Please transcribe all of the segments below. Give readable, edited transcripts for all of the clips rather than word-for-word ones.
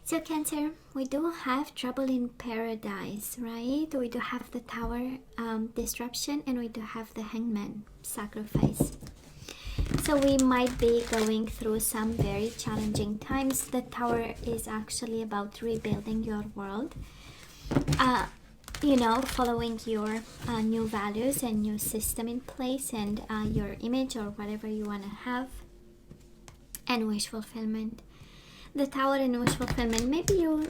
So Cancer, we do have trouble in paradise, right? We do have the Tower disruption, and we do have the Hangman sacrifice. So we might be going through some very challenging times. The Tower is actually about rebuilding your world. Following your new values and new system in place, and your image or whatever you want to have, and wish fulfillment. The Tower and wish fulfillment. Maybe you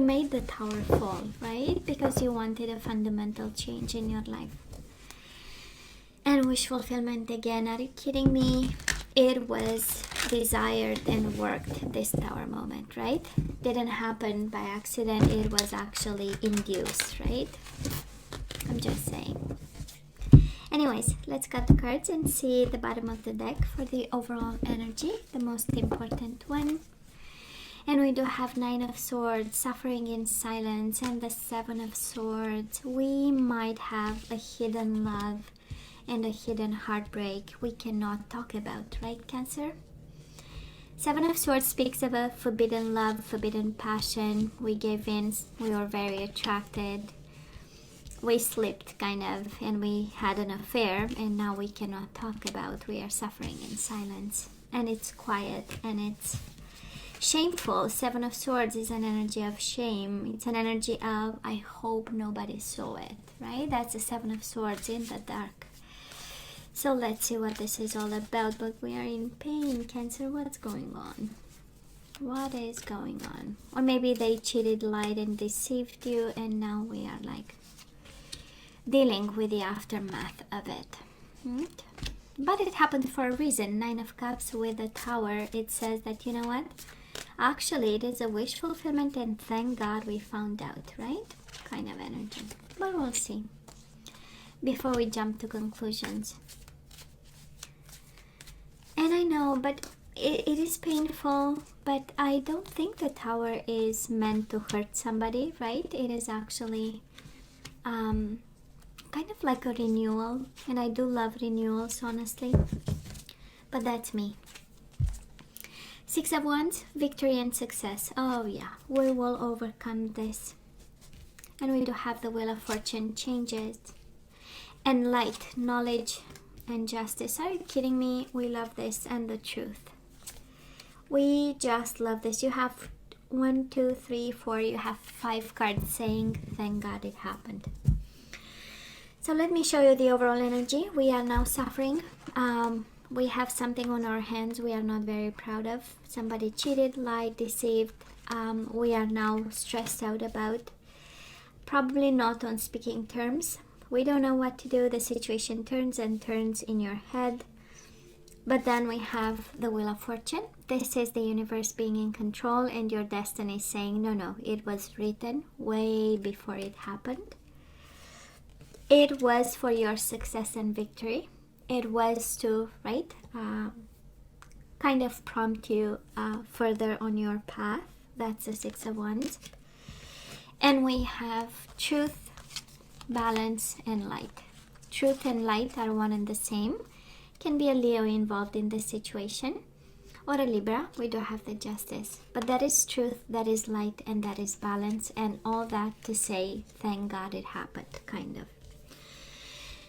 made the Tower fall, right? Because you wanted a fundamental change in your life. And wish fulfillment again. Are you kidding me? It was desired and worked, this Tower moment, right? Didn't happen by accident. It was actually induced, right? I'm just saying. Anyways, let's cut the cards and see the bottom of the deck for the overall energy, the most important one. And we do have Nine of Swords, suffering in silence, and the Seven of Swords. We might have a hidden love and a hidden heartbreak we cannot talk about, right, Cancer? Seven of Swords speaks of a forbidden love, forbidden passion. We gave in, we were very attracted. We slipped kind of, and we had an affair, and now we cannot talk about. We are suffering in silence, and it's quiet, and it's shameful. Seven of Swords is an energy of shame. It's an energy of, I hope nobody saw it, right? That's the Seven of Swords in the dark. So let's see what this is all about. But we are in pain, Cancer. What's going on? What is going on? Or maybe they cheated, lied, and deceived you, and now we are like dealing with the aftermath of it. But it happened for a reason. Nine of Cups with the Tower. It says that, you know what? Actually, it is a wish fulfillment, and thank God we found out, right? Kind of energy. But we'll see. Before we jump to conclusions. And I know, but it is painful. But I don't think the Tower is meant to hurt somebody, right? It is actually kind of like a renewal, and I do love renewals, honestly, but that's me. Six of Wands, victory and success. Oh yeah, we will overcome this. And we do have the Wheel of Fortune, changes and light, knowledge and justice. Are you kidding me? We love this. And the truth, we just love this. You have 1, 2, 3, 4, you have 5 cards saying thank God it happened. So let me show you the overall energy. We are now suffering. We have something on our hands we are not very proud of. Somebody cheated, lied, deceived. We are now stressed out about. Probably not on speaking terms. We don't know what to do. The situation turns and turns in your head. But then we have the Wheel of Fortune. This is the universe being in control, and your destiny saying, no, it was written way before it happened. It was for your success and victory. It was to, right, kind of prompt you further on your path. That's the Six of Wands. And we have truth, balance, and light. Truth and light are one and the same. Can be a Leo involved in this situation, or a Libra. We do have the Justice. But that is truth, that is light, and that is balance. And all that to say, thank God it happened, kind of.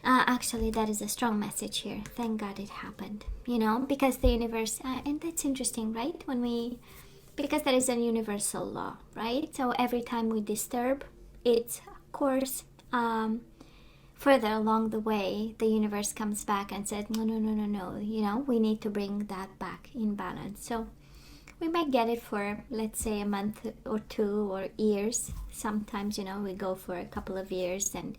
Actually, that is a strong message here. Thank God it happened. Because the universe, and that's interesting, right? Because there is a universal law, right? So every time we disturb, it's, of course, further along the way, the universe comes back and says, no, we need to bring that back in balance. So we might get it for, let's say, a month or 2 or years. Sometimes, we go for a couple of years, and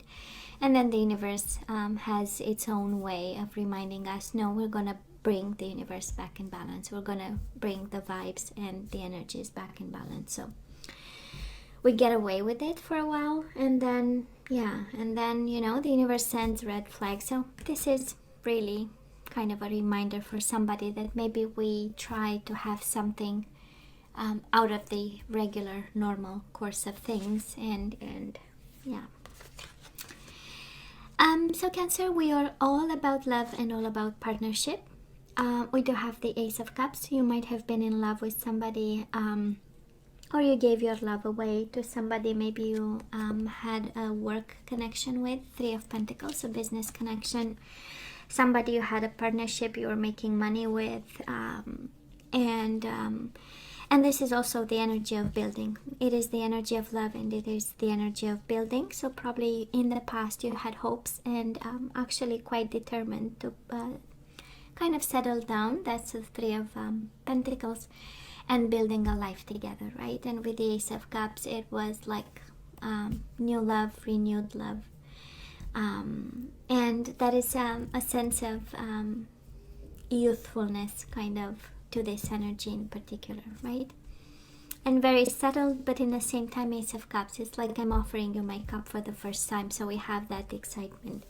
then the universe has its own way of reminding us, no, we're going to bring the universe back in balance. We're going to bring the vibes and the energies back in balance. So we get away with it for a while, and then, the universe sends red flags. So this is really kind of a reminder for somebody that maybe we try to have something out of the regular, normal course of things, and yeah. So Cancer, we are all about love and all about partnership. we do have the Ace of Cups. You might have been in love with somebody, or you gave your love away to somebody. Maybe you had a work connection with. Three of Pentacles, a business connection. Somebody you had a partnership, you were making money with, and this is also the energy of building. It is the energy of love, and it is the energy of building. So probably in the past you had hopes and actually quite determined to kind of settle down. That's the Three of Pentacles, and building a life together, right? And with the Ace of Cups, it was like new love, renewed love. And that is a sense of youthfulness kind of to this energy in particular, right? And very settled, but in the same time, Ace of Cups, it's like I'm offering you my cup for the first time. So we have that excitement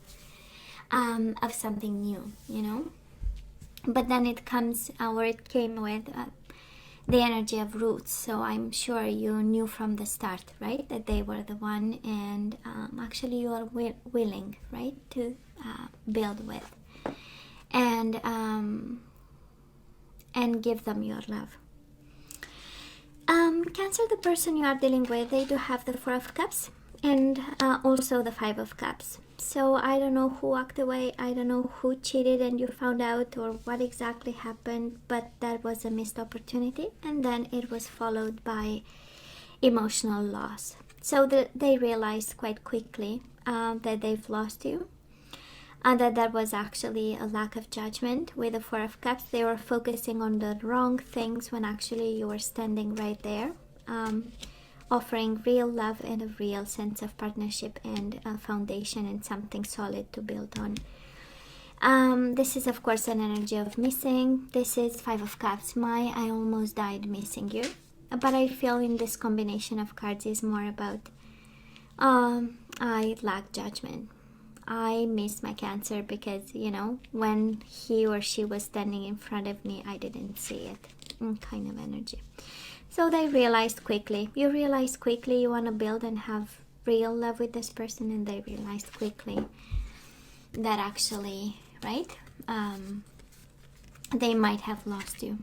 of something new, you know. But then it comes, or it came with the energy of roots. So I'm sure you knew from the start, right, that they were the one, and actually you are willing, right, to build with and give them your love. Cancer, the person you are dealing with, they do have the Four of Cups and also the Five of Cups. So I don't know who walked away, I don't know who cheated and you found out, or what exactly happened, but that was a missed opportunity, and then it was followed by emotional loss. So they realized quite quickly that they've lost you, and that was actually a lack of judgment. With the Four of Cups, they were focusing on the wrong things when actually you were standing right there, offering real love and a real sense of partnership and a foundation and something solid to build on. This is of course an energy of missing. This is Five of Cups. I almost died missing you. But I feel in this combination of cards is more about I lack judgment. I miss my Cancer because, you know, when he or she was standing in front of me, I didn't see it. Kind of energy. So they realized quickly. You realize quickly you want to build and have real love with this person, and they realized quickly that actually, right, they might have lost you.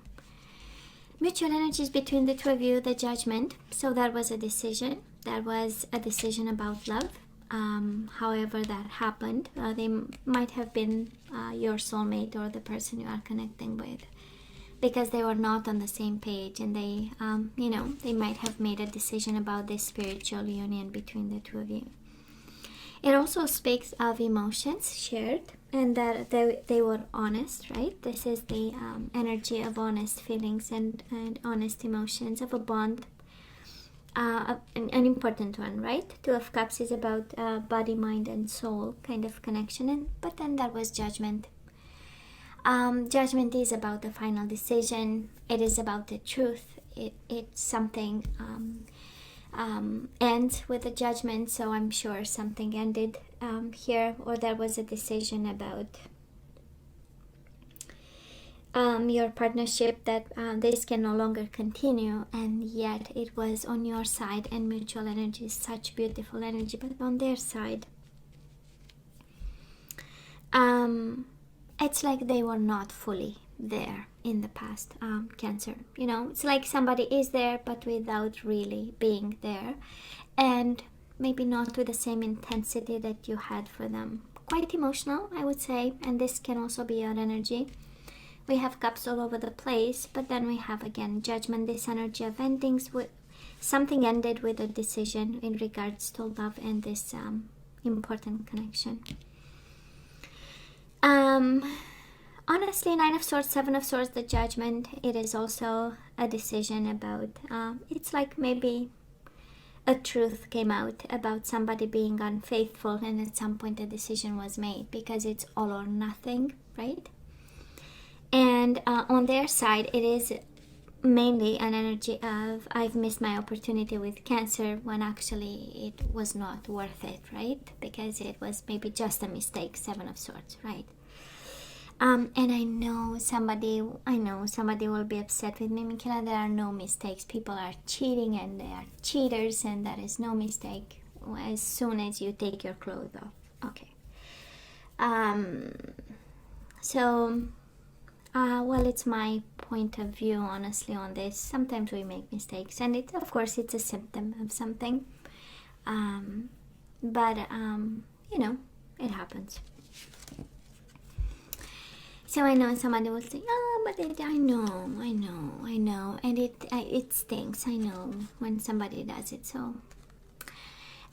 Mutual energies between the two of you, the Judgment. So that was a decision. That was a decision about love. However that happened, they might have been your soulmate or the person you are connecting with, because they were not on the same page, and they you know, they might have made a decision about this spiritual union between the two of you. It also speaks of emotions shared, and that they were honest, right? This is the energy of honest feelings and honest emotions, of a bond. An important one, right? Two of Cups is about body, mind, and soul kind of connection, but then there was Judgment. Judgment is about the final decision. It is about the truth. It's something ends with a judgment, so I'm sure something ended here, or there was a decision about your partnership that this can no longer continue, and yet it was on your side, and mutual energy is such beautiful energy, but on their side it's like they were not fully there in the past. Cancer, you know, it's like somebody is there but without really being there, and maybe not with the same intensity that you had for them. Quite emotional, I would say, and this can also be your energy. We have Cups all over the place, but then we have again Judgment, this energy of endings. With something ended with a decision in regards to love and this important connection. Honestly, Nine of Swords, Seven of Swords, the Judgment, it is also a decision about, it's like maybe a truth came out about somebody being unfaithful, and at some point a decision was made, because it's all or nothing, right? And on their side, it is mainly an energy of I've missed my opportunity with Cancer, when actually it was not worth it, right? Because it was maybe just a mistake. Seven of Swords, right? And I know somebody will be upset with me. Michaela, there are no mistakes. People are cheating and they are cheaters, and that is no mistake as soon as you take your clothes off. Okay. So Well, it's my point of view, honestly, on this. Sometimes we make mistakes, and it, of course, it's a symptom of something. But you know, it happens. So I know somebody will say, "Oh, but I know," and it stinks. I know when somebody does it. So,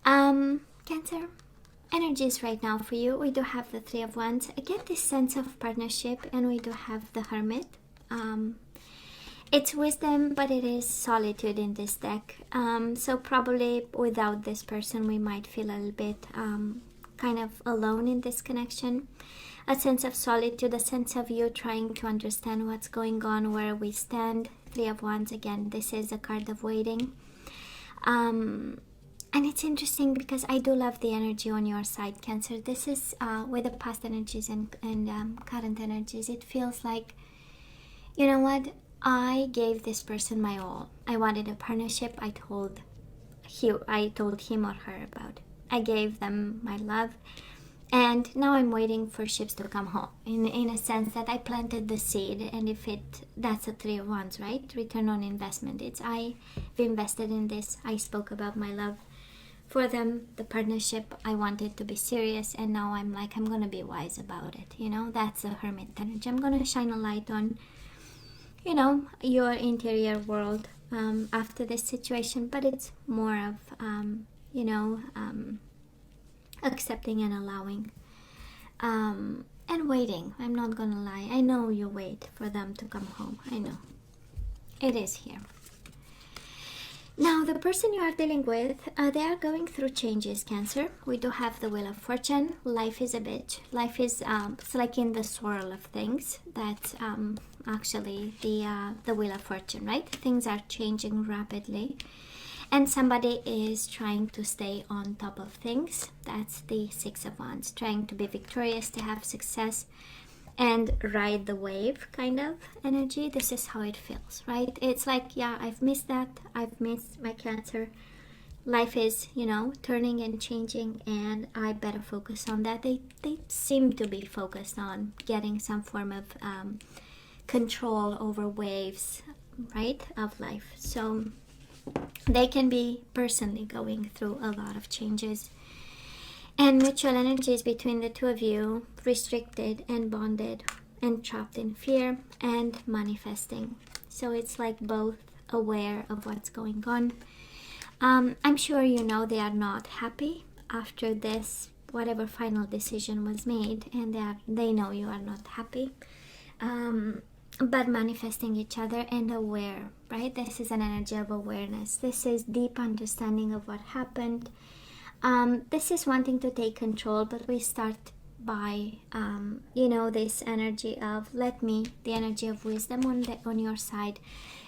Cancer, energies right now for you. We do have the Three of Wands. I get this sense of partnership, and we do have the Hermit. It's wisdom, but it is solitude in this deck. So probably without this person, we might feel a little bit kind of alone in this connection. A sense of solitude, a sense of you trying to understand what's going on, where we stand. Three of Wands, again, this is a card of waiting. And it's interesting because I do love the energy on your side, Cancer. This is with the past energies and current energies. It feels like, you know what? I gave this person my all. I wanted a partnership. I told him or her about it. I gave them my love. And now I'm waiting for ships to come home. In a sense that I planted the seed, and that's a Three of Wands, right? Return on investment. It's I've invested in this. I spoke about my love for them, the partnership. I wanted to be serious, and now I'm like, I'm gonna be wise about it. You know, that's the Hermit energy. I'm gonna shine a light on, you know, your interior world after this situation, but it's more of accepting and allowing and waiting. I'm not gonna lie, I know you wait for them to come home. I know it is here. Now the person you are dealing with, they are going through changes, Cancer. We do have the Wheel of Fortune. Life is a bitch. Life is it's like in the swirl of things. That's actually the Wheel of Fortune, right? Things are changing rapidly, and somebody is trying to stay on top of things. That's the Six of Wands, trying to be victorious, to have success and ride the wave kind of energy. This is how it feels, right? It's like, yeah, I've missed that. I've missed my Cancer. Life is, you know, turning and changing, and I better focus on that. They seem to be focused on getting some form of control over waves, right, of life. So they can be personally going through a lot of changes, and mutual energies between the two of you, restricted and bonded and trapped in fear and manifesting. So it's like both aware of what's going on. I'm sure you know they are not happy after this, whatever final decision was made, and they know you are not happy. But manifesting each other and aware, right? This is an energy of awareness. This is deep understanding of what happened. This is wanting to take control, but we start by, this energy of the energy of wisdom on your side,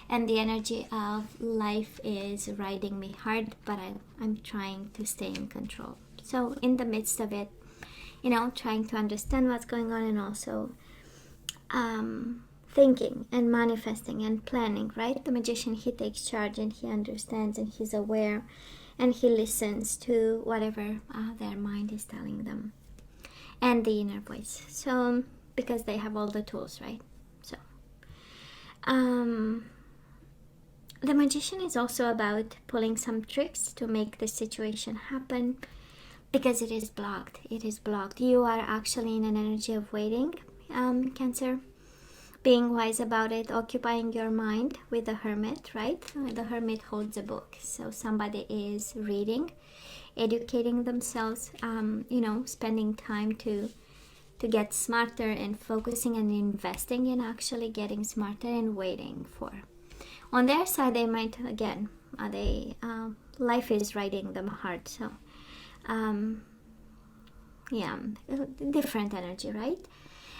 and the energy of life is riding me hard, but I'm trying to stay in control. So in the midst of it, you know, trying to understand what's going on, and also thinking and manifesting and planning, right? The Magician, he takes charge, and he understands, and he's aware, and he listens to whatever their mind is telling them, and the inner voice. So because they have all the tools, right? So the Magician is also about pulling some tricks to make the situation happen, because it is blocked. You are actually in an energy of waiting, Cancer. Being wise about it, occupying your mind with the Hermit, right? The Hermit holds a book, so somebody is reading, educating themselves, spending time to get smarter, and focusing and investing in actually getting smarter, and waiting for. On their side, they might, again, life is riding them hard, so different energy, right?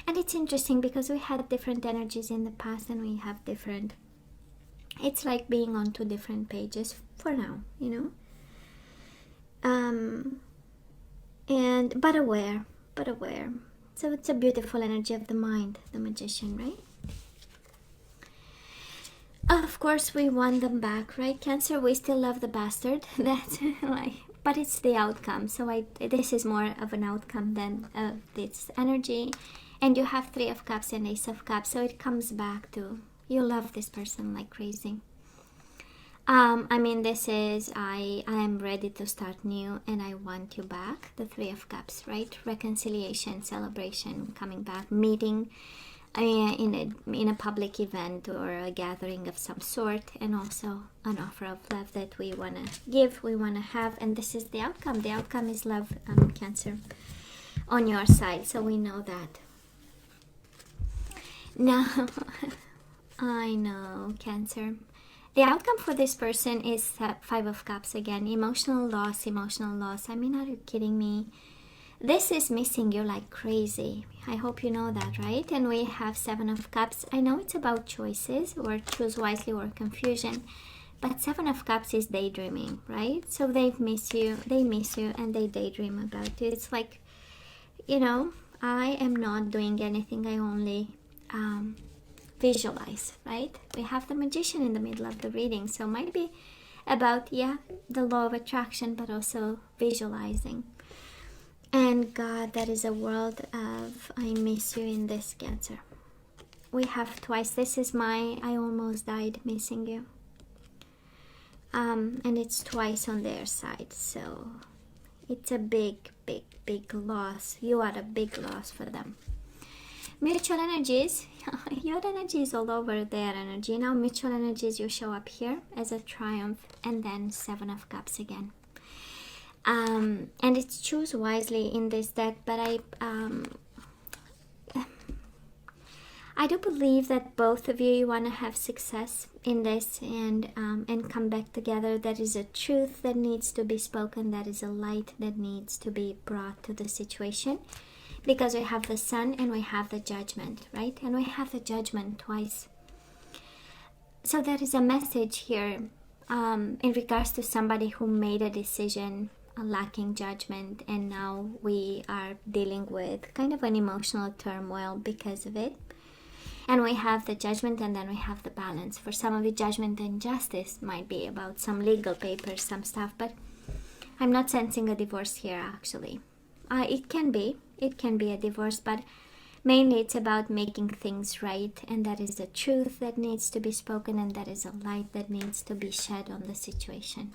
And it's interesting because we had different energies in the past, and we have different. It's like being on two different pages for now, you know. But aware. So it's a beautiful energy of the mind, the Magician, right? Of course, we want them back, right, Cancer? We still love the bastard. That's like, but it's the outcome. So this is more of an outcome than this energy. And you have Three of Cups and Ace of Cups, so it comes back to you love this person like crazy. I mean, this is I am ready to start new and I want you back. The Three of Cups, right? Reconciliation, celebration, coming back, meeting in a public event or a gathering of some sort, and also an offer of love that we want to give, we want to have, and this is the outcome. The outcome is love, Cancer, on your side, so we know that. Now, I know, Cancer. The outcome for this person is Five of Cups again. Emotional loss, emotional loss. I mean, are you kidding me? This is missing you like crazy. I hope you know that, right? And we have Seven of Cups. I know it's about choices or choose wisely or confusion, but Seven of Cups is daydreaming, right? So they miss you, and they daydream about you. It's like, I am not doing anything. I only visualize, right? We have the Magician in the middle of the reading, so it might be about, the law of attraction, but also visualizing. And God, that is a world of I miss you in this, Cancer. We have twice. This is I almost died missing you. And it's twice on their side. So it's a big, big, big loss. You are a big loss for them. Mutual energies. Your energy is all over their energy. Now mutual energies, you show up here as a triumph, and then Seven of Cups again. And it's choose wisely in this deck, but I do believe that both of you want to have success in this and come back together. That is a truth that needs to be spoken. That is a light that needs to be brought to the situation, because we have the Sun and we have the Judgment, right? And we have the Judgment twice. So there is a message here in regards to somebody who made a decision lacking judgment, and now we are dealing with kind of an emotional turmoil because of it. And we have the Judgment, and then we have the Balance. For some of you, Judgment and Justice might be about some legal papers, some stuff, but I'm not sensing a divorce here, actually. It can be a divorce, but mainly it's about making things right, and that is the truth that needs to be spoken, and that is a light that needs to be shed on the situation.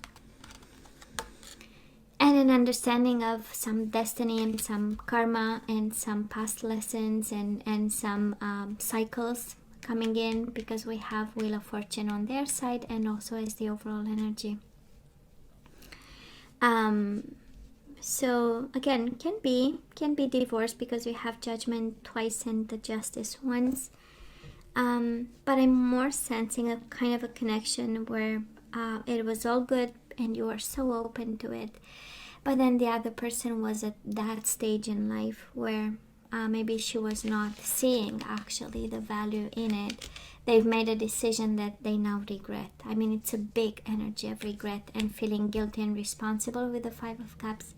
And an understanding of some destiny and some karma and some past lessons and some cycles coming in, because we have Wheel of Fortune on their side and also as the overall energy. So again, can be divorce because we have Judgment twice and the Justice once. But I'm more sensing a kind of a connection where it was all good and you are so open to it, but then the other person was at that stage in life where maybe she was not seeing actually the value in it. They've made a decision that they now regret. I mean, it's a big energy of regret and feeling guilty and responsible with the Five of Cups,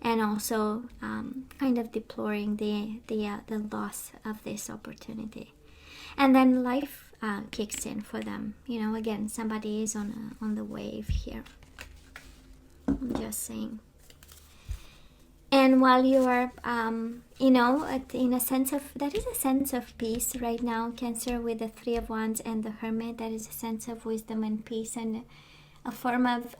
and also kind of deploring the loss of this opportunity. And then life kicks in for them. Again, somebody is on the wave here. I'm just saying. And while you are, in a sense of, there is a sense of peace right now, Cancer, with the Three of Wands and the Hermit. There is a sense of wisdom and peace and a form of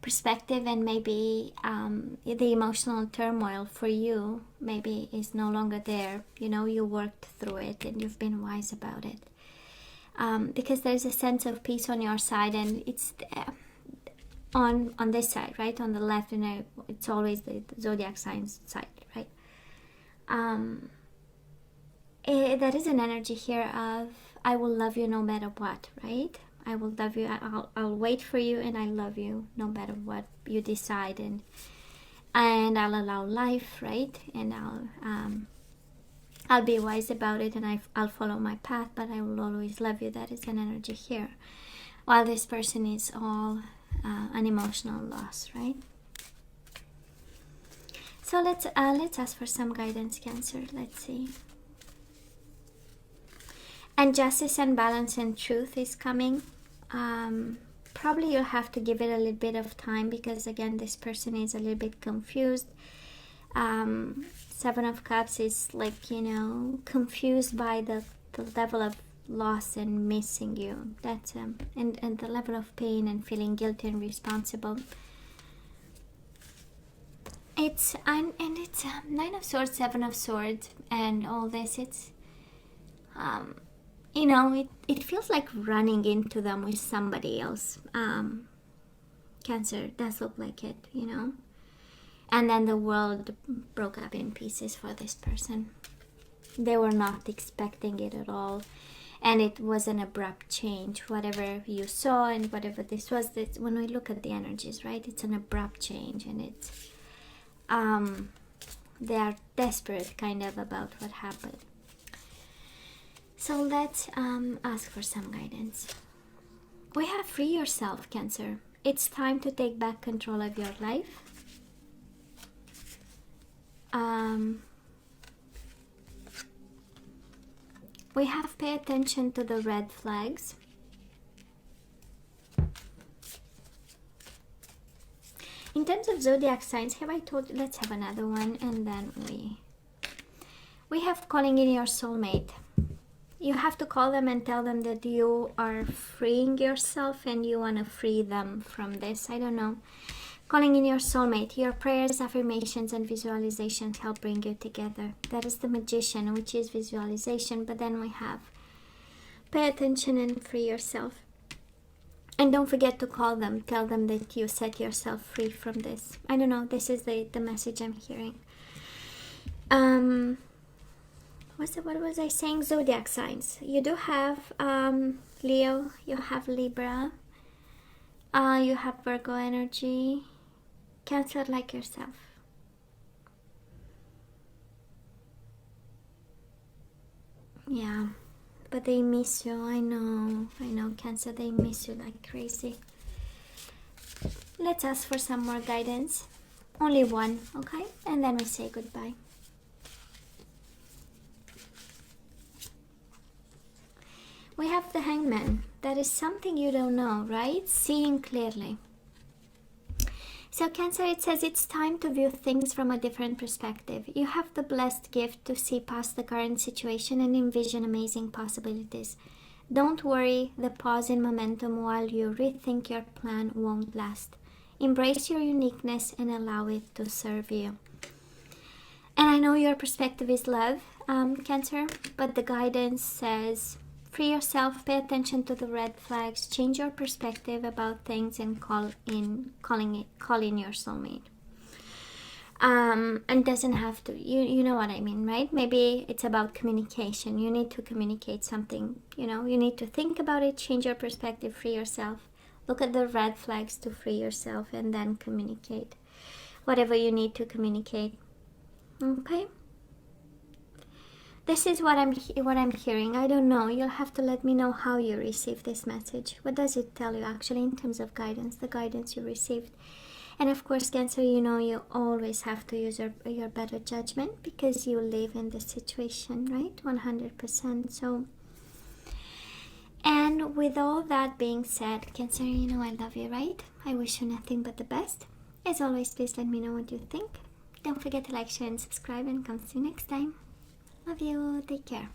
perspective, and maybe the emotional turmoil for you maybe is no longer there. You worked through it and you've been wise about it. Because there's a sense of peace on your side, and it's on this side, right? On the left, and it's always the zodiac signs side, right? There is an energy here of I will love you no matter what, right? I will love you. I'll wait for you, and I love you no matter what you decide, and I'll allow life, right? And I'll be wise about it, and I'll follow my path, but I will always love you. That is an energy here. While this person is all an emotional loss, right? So let's ask for some guidance, Cancer. Let's see. And Justice and Balance and Truth is coming. Probably you'll have to give it a little bit of time, because again, this person is a little bit confused. Seven of Cups is like, you know, confused by the level of loss and missing you. That's and the level of pain and feeling guilty and responsible. It's it's Nine of Swords, Seven of Swords, and all this. It's you know, it feels like running into them with somebody else. Cancer does look like it, you know. And then the world broke up in pieces for this person. They were not expecting it at all. And it was an abrupt change. Whatever you saw and whatever this was, this, when we look at the energies, right? It's an abrupt change, and it's they are desperate kind of about what happened. So let's ask for some guidance. We have free yourself, Cancer. It's time to take back control of your life. We have pay attention to the red flags. In terms of zodiac signs, have I told you? Let's have another one, and then we have calling in your soulmate. You have to call them and tell them that you are freeing yourself and you want to free them from this. I don't know. Calling in your soulmate. Your prayers, affirmations, and visualizations help bring you together. That is the Magician, which is visualization. But then we have pay attention and free yourself. And don't forget to call them. Tell them that you set yourself free from this. I don't know. This is the message I'm hearing. What was I saying? Zodiac signs. You do have Leo. You have Libra. You have Virgo energy. Cancer like yourself. Yeah. But they miss you. I know, Cancer, they miss you like crazy. Let's ask for some more guidance. Only one, okay? And then we say goodbye. We have the Hangman. That is something you don't know, right? Seeing clearly. So Cancer, it says it's time to view things from a different perspective. You have the blessed gift to see past the current situation and envision amazing possibilities. Don't worry, the pause in momentum while you rethink your plan won't last. Embrace your uniqueness and allow it to serve you. And I know your perspective is love, Cancer, but the guidance says free yourself, pay attention to the red flags, change your perspective about things, and call in your soulmate. And doesn't have to, you know what I mean, right? Maybe it's about communication. You need to communicate something, you know, you need to think about it, change your perspective, free yourself. Look at the red flags to free yourself, and then communicate whatever you need to communicate. Okay? This is what I'm hearing. I don't know. You'll have to let me know how you receive this message. What does it tell you actually in terms of guidance, the guidance you received? And of course, Cancer, you know you always have to use your better judgment because you live in this situation, right? 100%. So, and with all that being said, Cancer, you know I love you, right? I wish you nothing but the best. As always, please let me know what you think. Don't forget to like, share, and subscribe, and come see you next time. Love you. Take care.